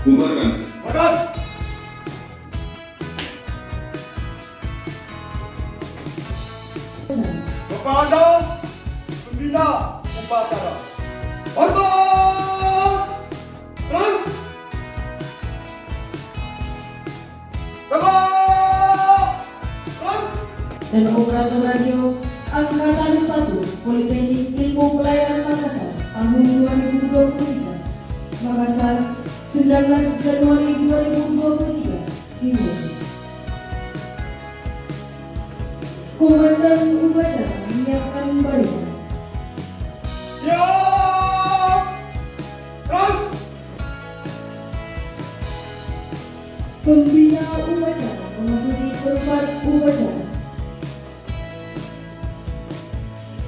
Bubarkan. Makan. Kepada pembina upacara. Hormat. Terang. Tegak. Terang. Dan operator radio Angkatan 1 Politeknik Ilmu Pelayaran Makassar tahun 2023 Makassar 19 Januari 2023 Timur. Komandan upacara menyiapkan barisan. Siap. Terang. Pembina upacara memasuki tempat upacara.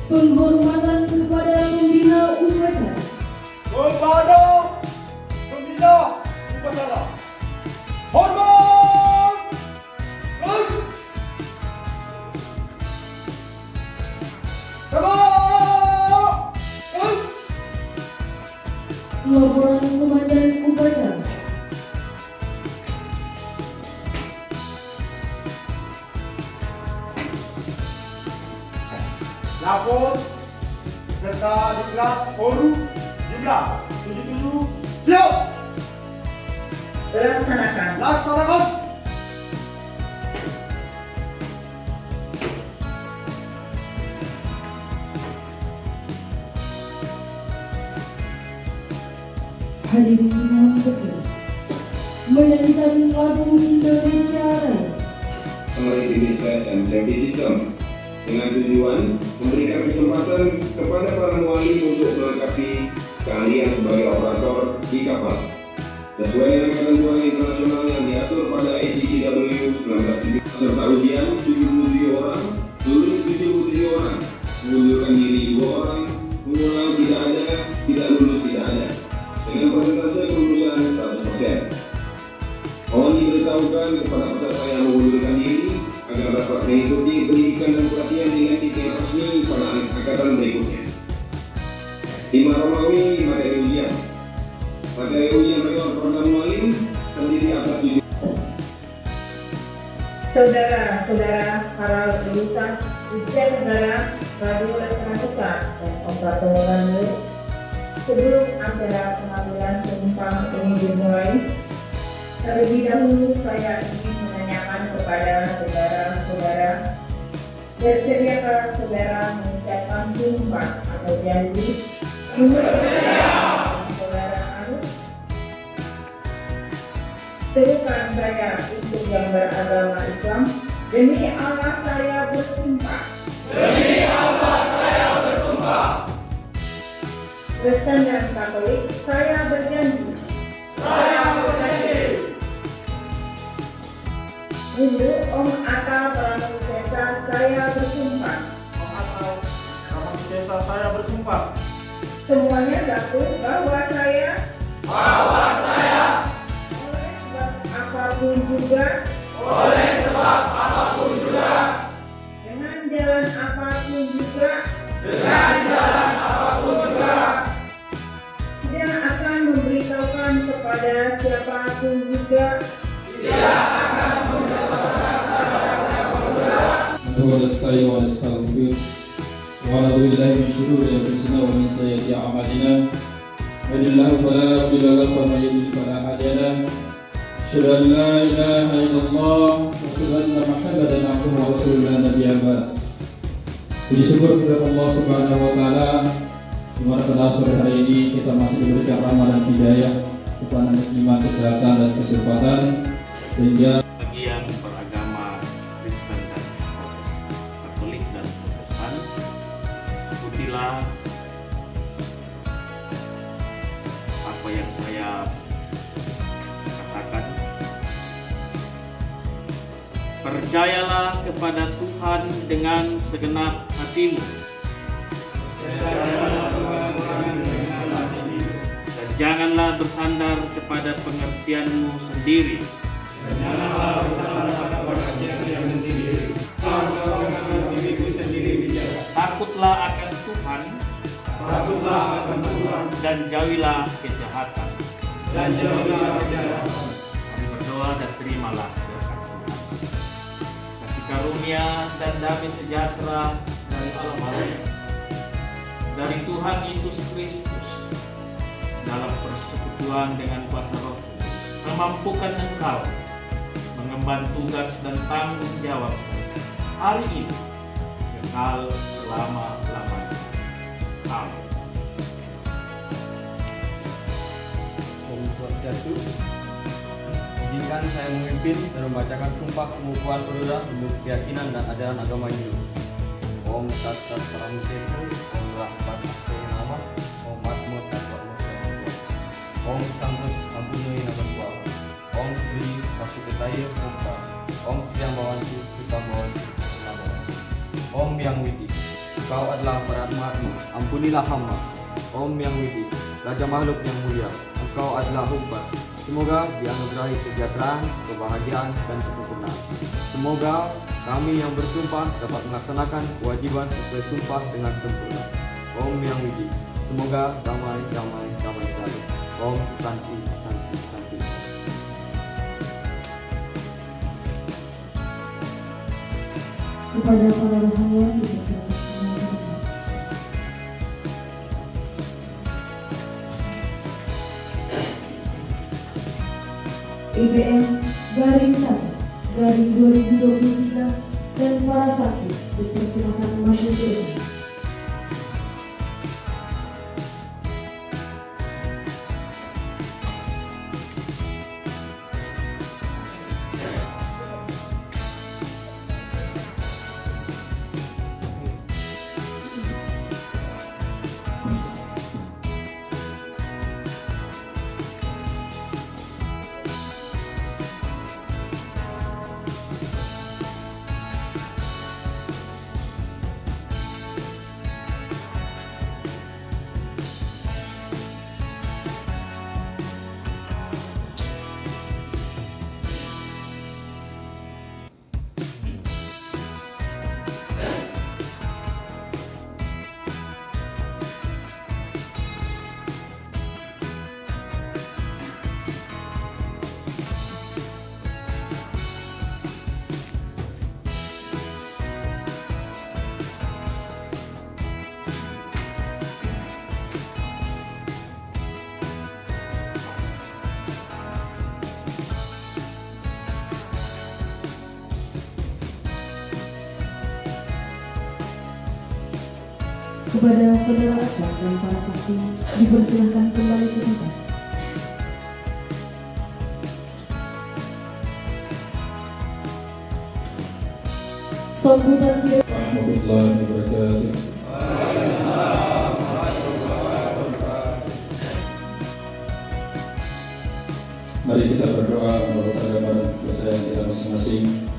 Penghormatan kepada pembina upacara. Kepada pembina upacara. Hormat. Terang. Tegak. Terang. Laporan komandan upacara. Lapor serta diklat forum jumlah 77. Siap. Laksanakan. Laksanakan. Hadirin dimohon berdiri menyanyikan lagu Indonesia Raya. Connectivity and Safety System dengan tujuan memberikan kesempatan kepada para mualim untuk melengkapi keahlian sebagai operator di kapal sesuai dengan ketentuan internasional yang diatur pada SDCW 1970. Peserta ujian 77 orang, lulus 77 orang, mengundurkan diri 2 orang, mengulang tidak ada, tidak lulus tidak ada, dengan persentase kelulusan 100%. Mohon diberitahukan kepada peserta yang mengundurkan diri agar dapat mengikuti pendidikan dan pelatihan dengan titik resmi pada angkatan berikutnya. Lima Romawi materi ujian. Materi ujian rekor program mualim terdiri atas 7. Saudara-saudara para lulusan ujian negara radio elektronika dan operator sebelum acara pengambilan penumpang ini dimulai, terlebih dahulu saya ingin menanyakan kepada saudara-saudara, bersediakah saudara mengucapkan sumpah atau janji menurut saudara Arus? Serukan saya untuk yang beragama Islam. Demi Allah saya bersumpah. Demi Allah saya bersumpah. Kristen dan Katolik saya berjanji. Saya berjanji. Hindu Om Atta Pramudesa saya bersumpah. Om Atta Pramudesa saya bersumpah. Semuanya satu bahwa saya oleh sebab apapun juga dengan jalan apapun juga tidak akan memberitahukan kepada siapapun juga ونستعين ونستغفر ونعوذ بالله من شرور انفسنا ومن سيئات اعمالنا من يهده فلا مضل له ومن يضلل فلا هادي له اشهد ان لا اله الا الله واشهد ان محمدا عبده ورسوله لا نبي بعده. Puji syukur kepada Allah Subhanahu wa taala di mana pada sore hari ini kita masih diberikan rahmat dan hidayah kepada iman, kesehatan dan kesempatan sehingga bagi yang beragama Kristen dan Katolik dan Protestan, ikutilah apa yang saya katakan. Percayalah kepada Tuhan dengan segenap hatimu dan janganlah bersandar kepada pengertianmu sendiri. Takutlah akan Tuhan Takutlah akan Tuhan dan jauhilah kejahatan. Kami berdoa dan terimalah berkat Tuhan. Kasih karunia dan damai sejahtera dari Allah Bapa, dari Tuhan Yesus Kristus, dalam persekutuan dengan kuasa Roh Kudus, memampukan engkau mengemban tugas dan tanggung jawab hari ini kekal selama-lamanya. Amin. Om Swastiastu. Izinkan saya memimpin dan membacakan sumpah pengukuhan perwira menurut keyakinan dan ajaran agama Hindu. Om Tat Sat Paramusesu, Om Rahmat Aksaya Nama, Om Matmut Tatwa Mustafa, Om Sambut Sampuni Namaswa, Om Sri Pasuketaya Kumpa, Om Siang Bawantu Sipang Bawantu Nabawan, Om Yang Widi, Kau adalah Paramatma, ampunilah hamba. Om Yang Widi, Raja Makhluk yang mulia, Engkau adalah Humpa. Semoga dianugerahi kesejahteraan, kebahagiaan, dan kesempurnaan. Semoga kami yang bersumpah dapat melaksanakan kewajiban sesuai sumpah dengan sempurna. Om Yang Widi, semoga damai, damai, damai selalu. Om Santi, Santi, Santi. Kepada para rohaniwan dipersilakan. IBM garing 1 garing 2023 dan para saksi dipersilakan maju ke depan. Kepada saudara Aswad dan para saksi dipersilahkan kembali ke tempat. Sambutan Warahmatullahi wabarakatuh. Mari kita berdoa kepada dosa yang kita masing-masing,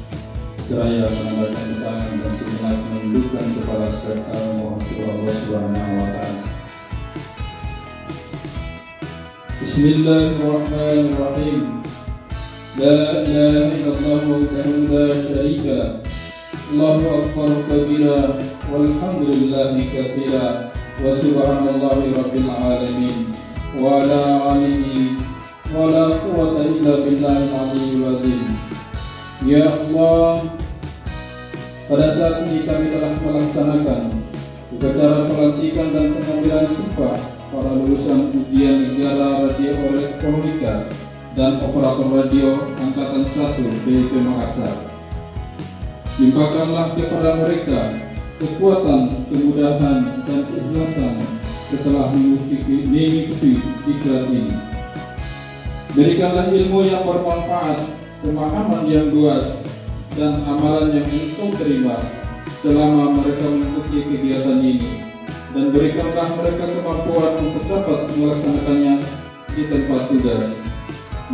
seraya menambahkan tangan dan sejenak menundukkan kepala serta mohon kepada Allah Subhanahu wa Ta'ala. Bismillahirrahmanirrahim. La ilaha illallah wahdahu la syarika lah. Allahu akbar kabira walhamdulillahi katsira wa subhanallahi rabbil alamin wa ala alihi wa la quwwata illa billahil aliyyil azim. Ya Allah, pada saat ini kami telah melaksanakan upacara pelantikan dan pengambilan sumpah para lulusan ujian negara radio elektronika dan operator radio angkatan 1 BIP Makassar. Limpahkanlah kepada mereka kekuatan, kemudahan, dan keikhlasan setelah mengikuti diklat ini. Berikanlah ilmu yang bermanfaat, pemahaman yang luas, dan amalan yang engkau terima selama mereka mengikuti kegiatan ini, dan berikanlah mereka kemampuan untuk dapat melaksanakannya di tempat tugas.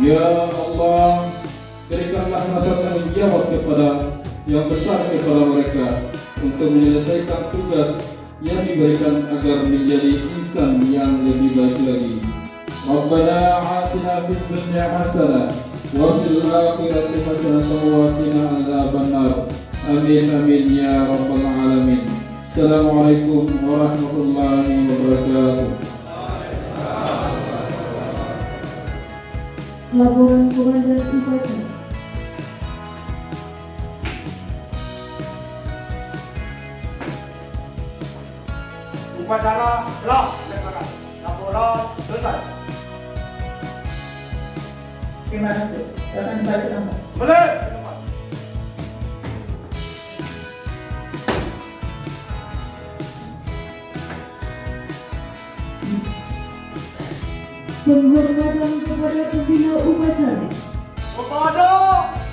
Ya Allah, berikanlah rasa tanggung jawab yang besar kepada mereka untuk menyelesaikan tugas yang diberikan agar menjadi insan yang lebih baik lagi. Rabbana atina fid dunya hasanah wa fil akhirati hasanah wa qina adzabannar. Amin amin ya rabbal alamin. Assalamualaikum warahmatullahi wabarakatuh. wabarakatuh. Laporan Komandan Upacara. Upacara telah dilaksanakan. Laporan selesai. Terima kasih. Silakan balik tempat. Balik. Penghormatan kepada pembina upacara. Kepada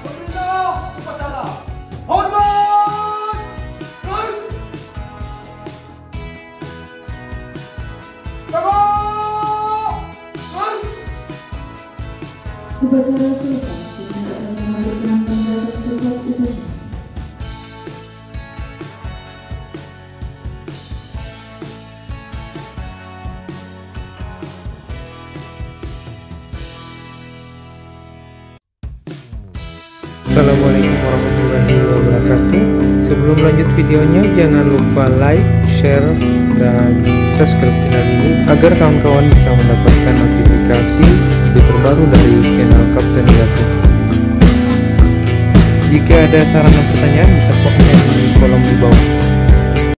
pembina upacara. Hormat. Upacara selesai dengan akan mengajukan pendapat tempat upacara. Assalamualaikum warahmatullahi wabarakatuh. Sebelum lanjut videonya, jangan lupa like, share, dan subscribe channel ini agar kawan-kawan bisa mendapatkan notifikasi video terbaru dari channel Kapten Gatot. Jika ada saran dan pertanyaan bisa komen di kolom di bawah.